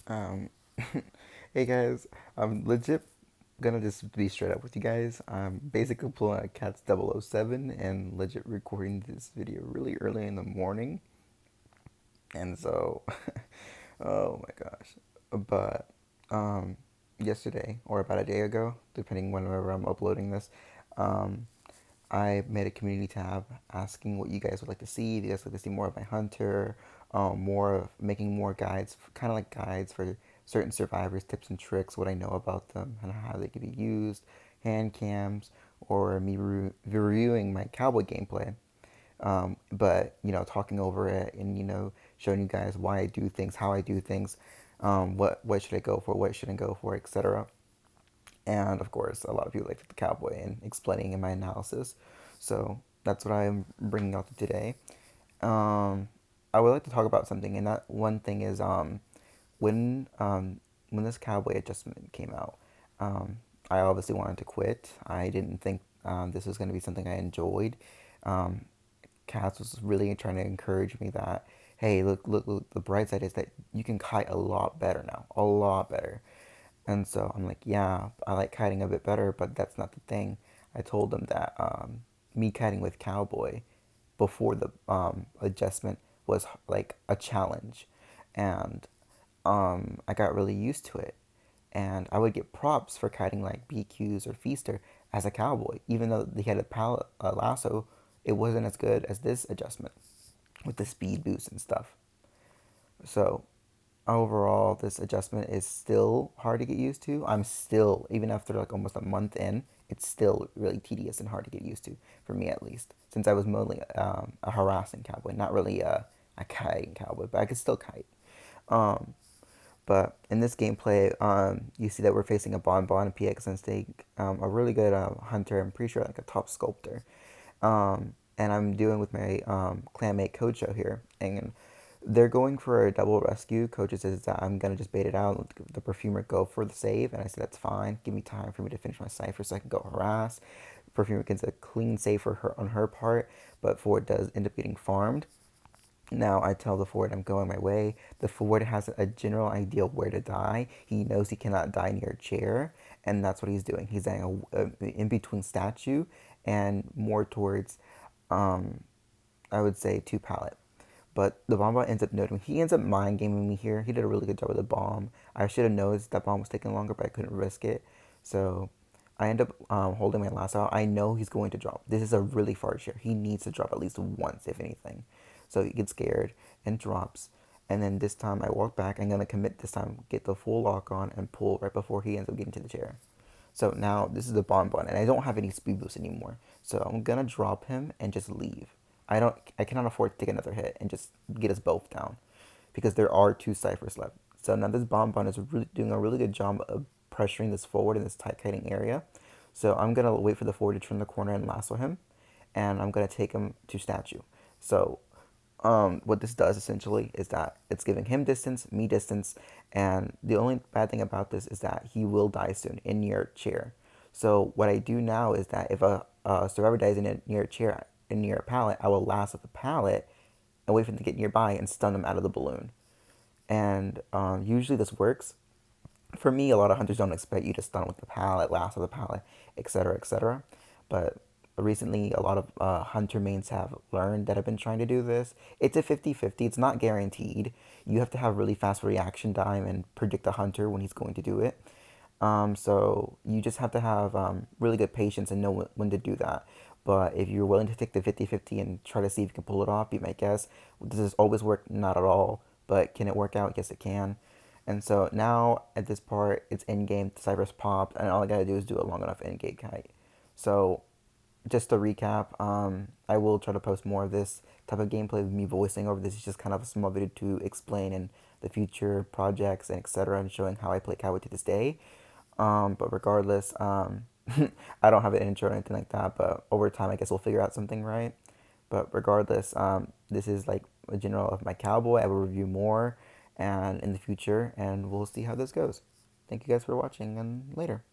Um, hey guys, I'm legit gonna just be straight up with you guys. I'm basically pulling a Cat's 007 and legit recording this video really early in the morning. And so, oh my gosh. But, um, yesterday, or about a day ago, depending whenever I'm uploading this, um, I made a community tab asking what you guys would like to see. If you guys would like to see more of my hunter, more of making more guides, kind of like guides for certain survivors, tips and tricks, what I know about them and how they can be used, hand cams, or me reviewing my cowboy gameplay. But talking over it and showing you guys why I do things, how I do things, what should I go for, what shouldn't go for, etc. And of course, a lot of people like the cowboy and explaining in my analysis. So that's what I'm bringing out today. Um, I would like to talk about something, and that one thing is when when this cowboy adjustment came out, um, I obviously wanted to quit. I didn't think this was going to be something I enjoyed. Um, Cass was really trying to encourage me that, hey, look, the bright side is that you can kite a lot better now, a lot better. And so I'm like, yeah, I like kiting a bit better, but that's not the thing. I told them that me kiting with Cowboy before the adjustment was like a challenge. And I got really used to it. And I would get props for kiting like BQs or Feaster as a cowboy. Even though he had a lasso, it wasn't as good as this adjustment with the speed boost and stuff. So overall, this adjustment is still hard to get used to. I'm still, even after like almost a month in, it's still really tedious and hard to get used to, for me at least, since I was mostly a harassing cowboy, not really a kiting cowboy, but I could still kite. Um, but in this gameplay, you see that we're facing a Bonbon, a PX Instinct, a really good hunter, I'm pretty sure like a top sculptor. And I'm doing with my clanmate Kocho here, and they're going for a double rescue. Coach says that I'm gonna just bait it out, let the perfumer go for the save, and I said that's fine. Give me time for me to finish my cipher so I can go harass. Perfumer gets a clean save for her on her part, but Ford does end up getting farmed. Now I tell the Ford I'm going my way. The Ford has a general idea where to die. He knows he cannot die near a chair, and that's what he's doing. He's dying in between statue and more towards, um, I would say, two pallet. But the bomb bot ends up noting. He ends up mind gaming me here. He did a really good job with the bomb. I should have noticed that bomb was taking longer, but I couldn't risk it. So I end up holding my last out. I know he's going to drop. This is a really far share. He needs to drop at least once, if anything. So he gets scared and drops. And then this time I walk back. I'm going to commit this time, get the full lock on, and pull right before he ends up getting to the chair. So now this is the bonbon, and I don't have any speed boost anymore. So I'm gonna drop him and just leave. I cannot afford to take another hit and just get us both down, because there are two ciphers left. So now this bonbon is really doing a really good job of pressuring this forward in this tight kiting area. So I'm gonna wait for the forward to turn the corner and lasso him, and I'm gonna take him to statue. So what this does essentially is that it's giving him distance, me distance, and the only bad thing about this is that he will die soon in your chair. So what I do now is that if a survivor dies in a near chair, in near a pallet, I will lasso the pallet and wait for them to get nearby and stun them out of the balloon. And usually this works. For me, a lot of hunters don't expect you to stun with the pallet, lasso the pallet, etc., etc. But recently, a lot of hunter mains have learned that have been trying to do this. It's a 50-50. It's not guaranteed. You have to have really fast reaction time and predict the hunter when he's going to do it. So you just have to have really good patience and know when to do that. But if you're willing to take the 50-50 and try to see if you can pull it off, be my guest. Does this always work? Not at all. But can it work out? Yes, it can. And so now at this part, it's in game, the ciphers popped, and all I gotta do is do a long enough in game kite. So just to recap, I will try to post more of this type of gameplay with me voicing over this. Is just kind of a small video to explain in the future projects and etc. and showing how I play Cowboy to this day. But regardless, I don't have an intro or anything like that. But over time, I guess we'll figure out something, right? But regardless, this is like a general of my Cowboy. I will review more and in the future, and we'll see how this goes. Thank you guys for watching, and later.